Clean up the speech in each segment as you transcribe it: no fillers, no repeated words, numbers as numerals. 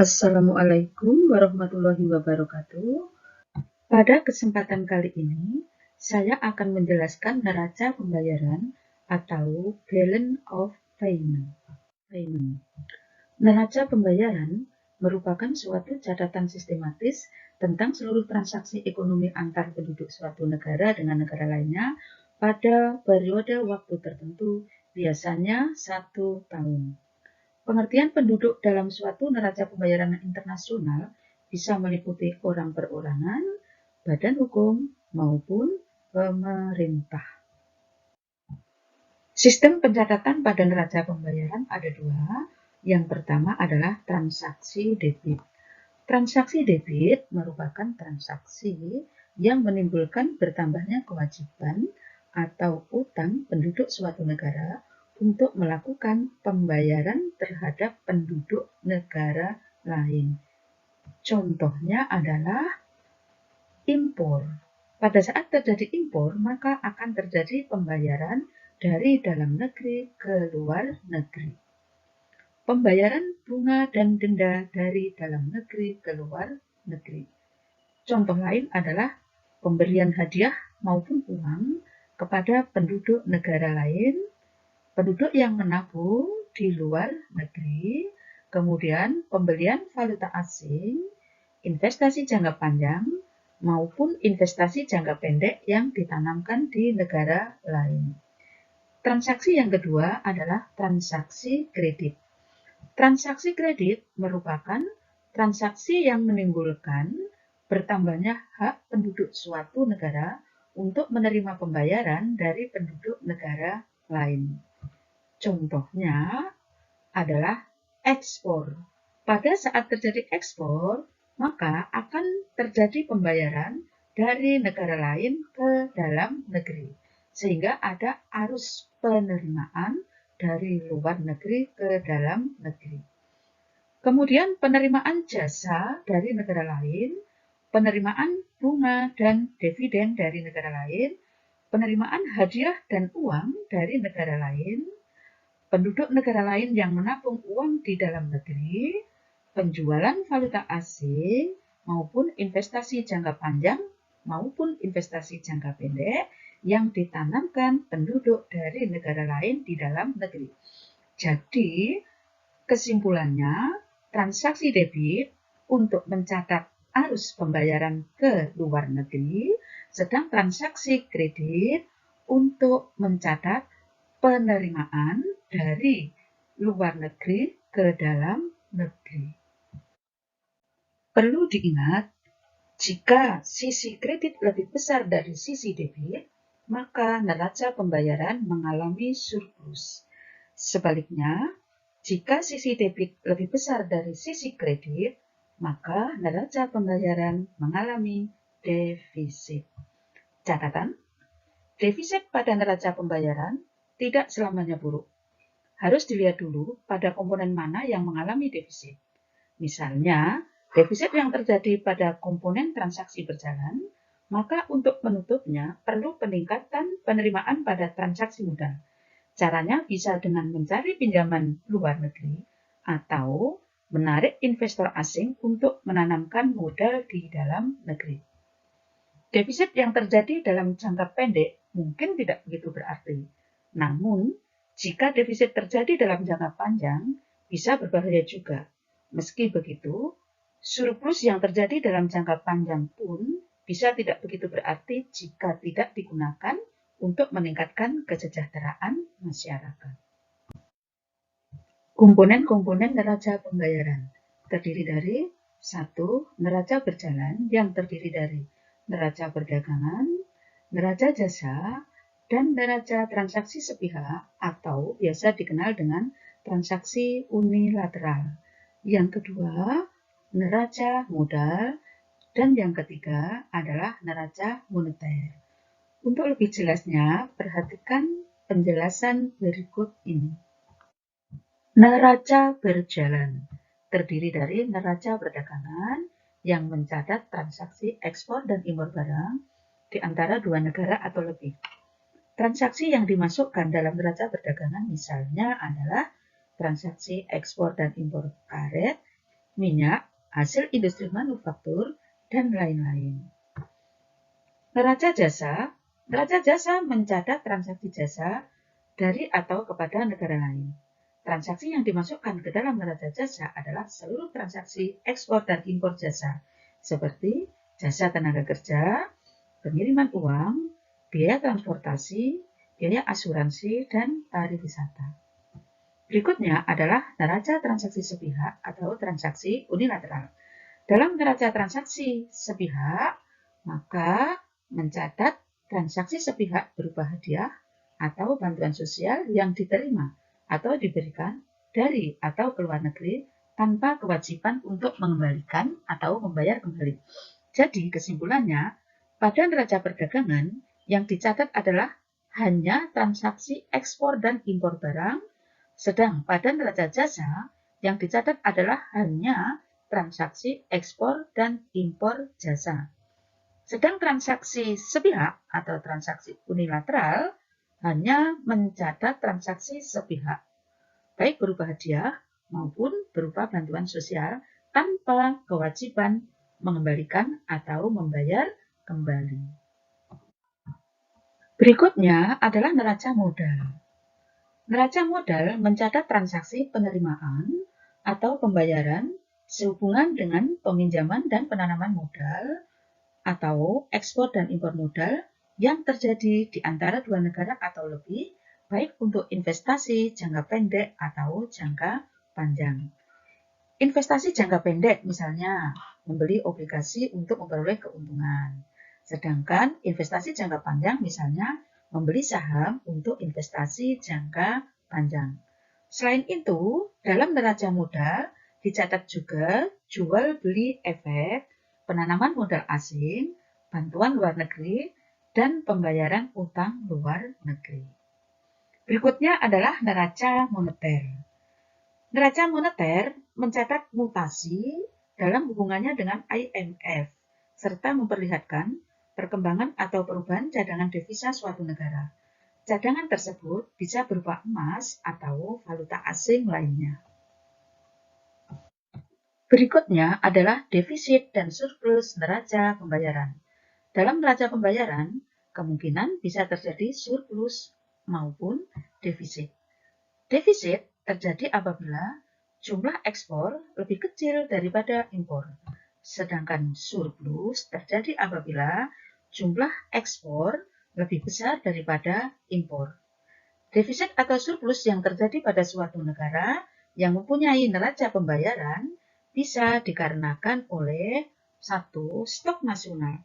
Assalamualaikum warahmatullahi wabarakatuh. Pada kesempatan kali ini, saya akan menjelaskan neraca pembayaran atau balance of payment. Neraca pembayaran merupakan suatu catatan sistematis tentang seluruh transaksi ekonomi antar penduduk suatu negara dengan negara lainnya pada periode waktu tertentu, biasanya 1 tahun. Pengertian penduduk dalam suatu neraca pembayaran internasional bisa meliputi orang perorangan, badan hukum, maupun pemerintah. Sistem pencatatan pada neraca pembayaran ada dua. Yang pertama adalah transaksi debit. Transaksi debit merupakan transaksi yang menimbulkan bertambahnya kewajiban atau utang penduduk suatu negara untuk melakukan pembayaran terhadap penduduk negara lain. Contohnya adalah impor. Pada saat terjadi impor, maka akan terjadi pembayaran dari dalam negeri ke luar negeri. Pembayaran bunga dan denda dari dalam negeri ke luar negeri. Contoh lain adalah pemberian hadiah maupun uang kepada penduduk negara lain, penduduk yang menabung di luar negeri, kemudian pembelian valuta asing, investasi jangka panjang, maupun investasi jangka pendek yang ditanamkan di negara lain. Transaksi yang kedua adalah transaksi kredit. Transaksi kredit merupakan transaksi yang menimbulkan bertambahnya hak penduduk suatu negara untuk menerima pembayaran dari penduduk negara lain. Contohnya adalah ekspor. Pada saat terjadi ekspor, maka akan terjadi pembayaran dari negara lain ke dalam negeri, sehingga ada arus penerimaan dari luar negeri ke dalam negeri. Kemudian penerimaan jasa dari negara lain, penerimaan bunga dan dividen dari negara lain, penerimaan hadiah dan uang dari negara lain, penduduk negara lain yang menabung uang di dalam negeri, penjualan valuta asing, maupun investasi jangka panjang maupun investasi jangka pendek yang ditanamkan penduduk dari negara lain di dalam negeri. Jadi, kesimpulannya, transaksi debit untuk mencatat arus pembayaran ke luar negeri, sedang transaksi kredit untuk mencatat penerimaan dari luar negeri ke dalam negeri. Perlu diingat, jika sisi kredit lebih besar dari sisi debit, maka neraca pembayaran mengalami surplus. Sebaliknya, jika sisi debit lebih besar dari sisi kredit, maka neraca pembayaran mengalami defisit. Catatan, defisit pada neraca pembayaran tidak selamanya buruk. Harus dilihat dulu pada komponen mana yang mengalami defisit. Misalnya, defisit yang terjadi pada komponen transaksi berjalan, maka untuk menutupnya perlu peningkatan penerimaan pada transaksi modal. Caranya bisa dengan mencari pinjaman luar negeri atau menarik investor asing untuk menanamkan modal di dalam negeri. Defisit yang terjadi dalam jangka pendek mungkin tidak begitu berarti. Namun, jika defisit terjadi dalam jangka panjang, bisa berbahaya juga. Meski begitu, surplus yang terjadi dalam jangka panjang pun bisa tidak begitu berarti jika tidak digunakan untuk meningkatkan kesejahteraan masyarakat. Komponen-komponen neraca pembayaran terdiri dari 1. Neraca berjalan yang terdiri dari neraca perdagangan, neraca jasa, dan neraca transaksi sepihak atau biasa dikenal dengan transaksi unilateral. Yang kedua, neraca modal, dan yang ketiga adalah neraca moneter. Untuk lebih jelasnya, perhatikan penjelasan berikut ini. Neraca berjalan terdiri dari neraca perdagangan yang mencatat transaksi ekspor dan impor barang di antara dua negara atau lebih. Transaksi yang dimasukkan dalam neraca perdagangan misalnya adalah transaksi ekspor dan impor karet, minyak, hasil industri manufaktur, dan lain-lain. Neraca jasa mencatat transaksi jasa dari atau kepada negara lain. Transaksi yang dimasukkan ke dalam neraca jasa adalah seluruh transaksi ekspor dan impor jasa, seperti jasa tenaga kerja, pengiriman uang, biaya transportasi, biaya asuransi, dan tarif wisata. Berikutnya adalah neraca transaksi sepihak atau transaksi unilateral. Dalam neraca transaksi sepihak, maka mencatat transaksi sepihak berupa hadiah atau bantuan sosial yang diterima atau diberikan dari atau ke luar negeri tanpa kewajiban untuk mengembalikan atau membayar kembali. Jadi kesimpulannya, pada neraca perdagangan yang dicatat adalah hanya transaksi ekspor dan impor barang, sedang pada neraca jasa yang dicatat adalah hanya transaksi ekspor dan impor jasa. Sedang transaksi sepihak atau transaksi unilateral hanya mencatat transaksi sepihak, baik berupa hadiah maupun berupa bantuan sosial tanpa kewajiban mengembalikan atau membayar kembali. Berikutnya adalah neraca modal. Neraca modal mencatat transaksi penerimaan atau pembayaran sehubungan dengan peminjaman dan penanaman modal atau ekspor dan impor modal yang terjadi di antara dua negara atau lebih, baik untuk investasi jangka pendek atau jangka panjang. Investasi jangka pendek misalnya membeli obligasi untuk memperoleh keuntungan. Sedangkan investasi jangka panjang misalnya membeli saham untuk investasi jangka panjang. Selain itu, dalam neraca modal dicatat juga jual beli efek, penanaman modal asing, bantuan luar negeri, dan pembayaran utang luar negeri. Berikutnya adalah neraca moneter. Neraca moneter mencatat mutasi dalam hubungannya dengan IMF, serta memperlihatkan perkembangan atau perubahan cadangan devisa suatu negara. Cadangan tersebut bisa berupa emas atau valuta asing lainnya. Berikutnya adalah defisit dan surplus neraca pembayaran. Dalam neraca pembayaran, kemungkinan bisa terjadi surplus maupun defisit. Defisit terjadi apabila jumlah ekspor lebih kecil daripada impor. Sedangkan surplus terjadi apabila jumlah ekspor lebih besar daripada impor. Defisit atau surplus yang terjadi pada suatu negara yang mempunyai neraca pembayaran bisa dikarenakan oleh satu, stok nasional.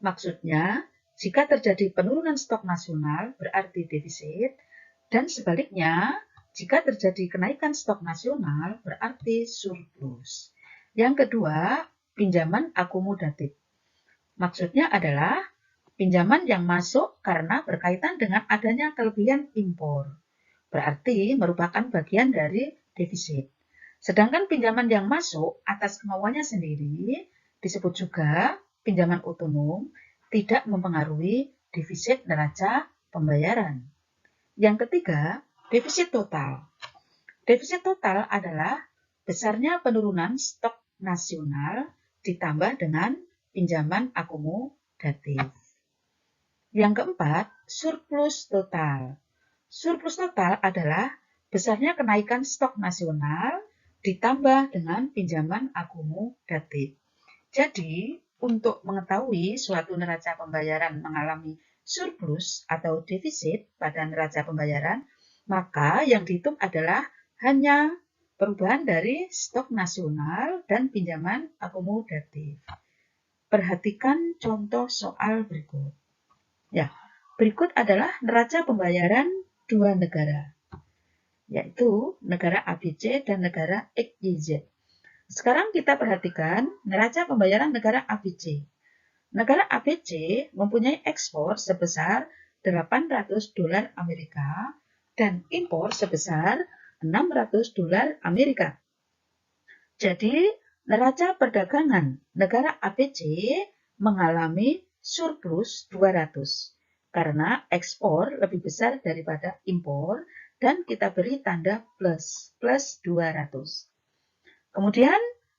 Maksudnya, jika terjadi penurunan stok nasional berarti defisit, dan sebaliknya, jika terjadi kenaikan stok nasional berarti surplus. Yang kedua, pinjaman akomodatif. Maksudnya adalah pinjaman yang masuk karena berkaitan dengan adanya kelebihan impor. Berarti merupakan bagian dari defisit. Sedangkan pinjaman yang masuk atas kemauannya sendiri disebut juga pinjaman otonom, tidak mempengaruhi defisit neraca pembayaran. Yang ketiga, defisit total. Defisit total adalah besarnya penurunan stok nasional ditambah dengan pinjaman akomodatif. Yang keempat, surplus total. Surplus total adalah besarnya kenaikan stok nasional ditambah dengan pinjaman akomodatif. Jadi, untuk mengetahui suatu neraca pembayaran mengalami surplus atau defisit pada neraca pembayaran, maka yang dihitung adalah hanya perubahan dari stok nasional dan pinjaman akomodatif. Perhatikan contoh soal berikut. Ya, berikut adalah neraca pembayaran dua negara, yaitu negara ABC dan negara XYZ. Sekarang kita perhatikan neraca pembayaran negara ABC. Negara ABC mempunyai ekspor sebesar 800 dolar Amerika dan impor sebesar 600 dolar Amerika. Jadi, neraca perdagangan negara ABC mengalami surplus 200 karena ekspor lebih besar daripada impor dan kita beri tanda plus 200. Kemudian,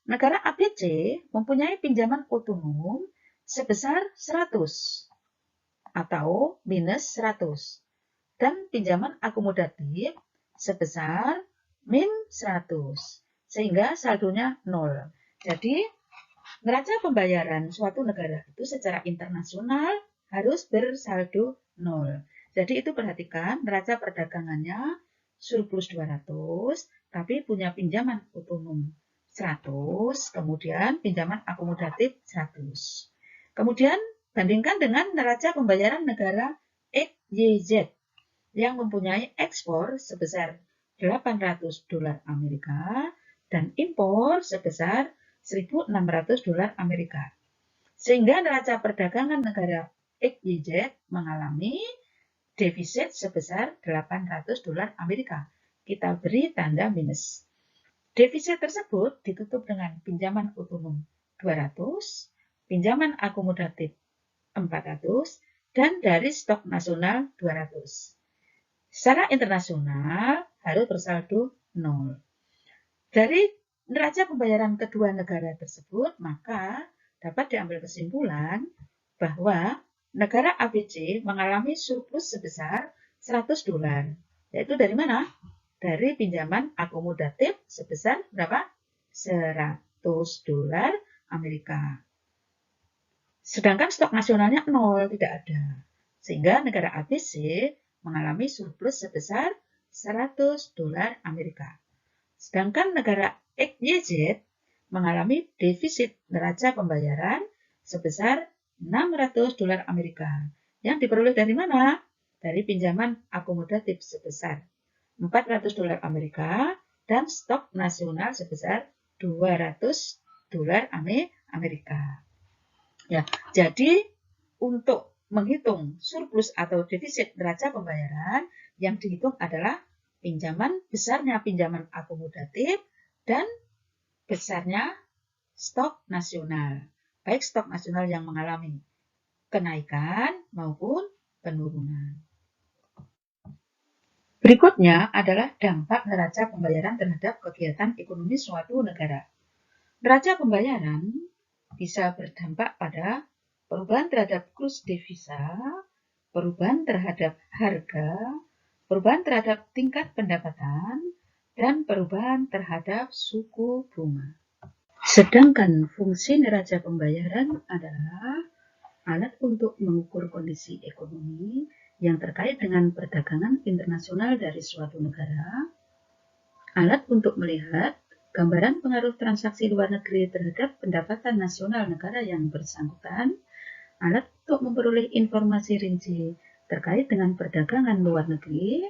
Negara ABC mempunyai pinjaman otonom sebesar 100 atau minus 100 dan pinjaman akomodatif sebesar min 100 sehingga saldonya 0. Jadi neraca pembayaran suatu negara itu secara internasional harus bersaldo 0. Jadi itu perhatikan neraca perdagangannya surplus 200 tapi punya pinjaman otonom 100, kemudian pinjaman akomodatif 100. Kemudian bandingkan dengan neraca pembayaran negara XYZ yang mempunyai ekspor sebesar 800 dolar Amerika dan impor sebesar 1.600 dolar Amerika. Sehingga neraca perdagangan negara XYZ mengalami defisit sebesar 800 dolar Amerika. Kita beri tanda minus. Defisit tersebut ditutup dengan pinjaman otonom 200, pinjaman akomodatif 400, dan dari stok nasional 200. Secara internasional harus bersaldo 0. Dari neraca pembayaran kedua negara tersebut, maka dapat diambil kesimpulan bahwa negara ABC mengalami surplus sebesar 100 dolar. Yaitu dari mana? Dari pinjaman akomodatif sebesar berapa? 100 dolar Amerika. Sedangkan stok nasionalnya 0, tidak ada. Sehingga negara ABC mengalami surplus sebesar 100 dolar Amerika. Sedangkan negara XYZ mengalami defisit neraca pembayaran sebesar 600 dolar Amerika. Yang diperoleh dari mana? Dari pinjaman akomodatif sebesar 400 dolar Amerika dan stok nasional sebesar 200 dolar Amerika. Ya, jadi untuk menghitung surplus atau defisit neraca pembayaran, yang dihitung adalah besarnya pinjaman akomodatif dan besarnya stok nasional. Baik stok nasional yang mengalami kenaikan maupun penurunan. Berikutnya adalah dampak neraca pembayaran terhadap kegiatan ekonomi suatu negara. Neraca pembayaran bisa berdampak pada perubahan terhadap kurs devisa, perubahan terhadap harga, perubahan terhadap tingkat pendapatan, dan perubahan terhadap suku bunga. Sedangkan fungsi neraca pembayaran adalah alat untuk mengukur kondisi ekonomi yang terkait dengan perdagangan internasional dari suatu negara, alat untuk melihat gambaran pengaruh transaksi luar negeri terhadap pendapatan nasional negara yang bersangkutan, alat untuk memperoleh informasi rinci terkait dengan perdagangan luar negeri,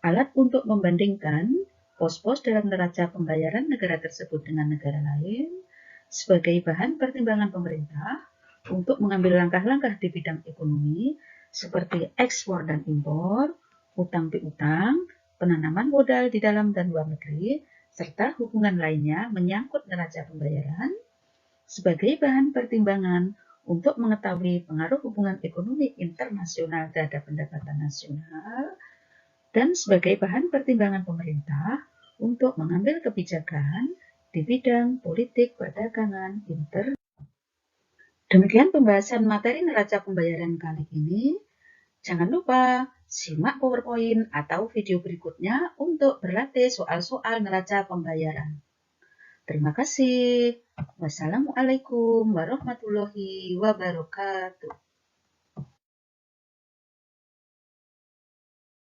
alat untuk membandingkan pos-pos dalam neraca pembayaran negara tersebut dengan negara lain, sebagai bahan pertimbangan pemerintah untuk mengambil langkah-langkah di bidang ekonomi seperti ekspor dan impor, utang piutang, penanaman modal di dalam dan luar negeri, serta hubungan lainnya menyangkut neraca pembayaran sebagai bahan pertimbangan untuk mengetahui pengaruh hubungan ekonomi internasional terhadap pendapatan nasional dan sebagai bahan pertimbangan pemerintah untuk mengambil kebijakan di bidang politik perdagangan internasional. Demikian pembahasan materi neraca pembayaran kali ini. Jangan lupa simak PowerPoint atau video berikutnya untuk berlatih soal-soal neraca pembayaran. Terima kasih. Wassalamualaikum warahmatullahi wabarakatuh.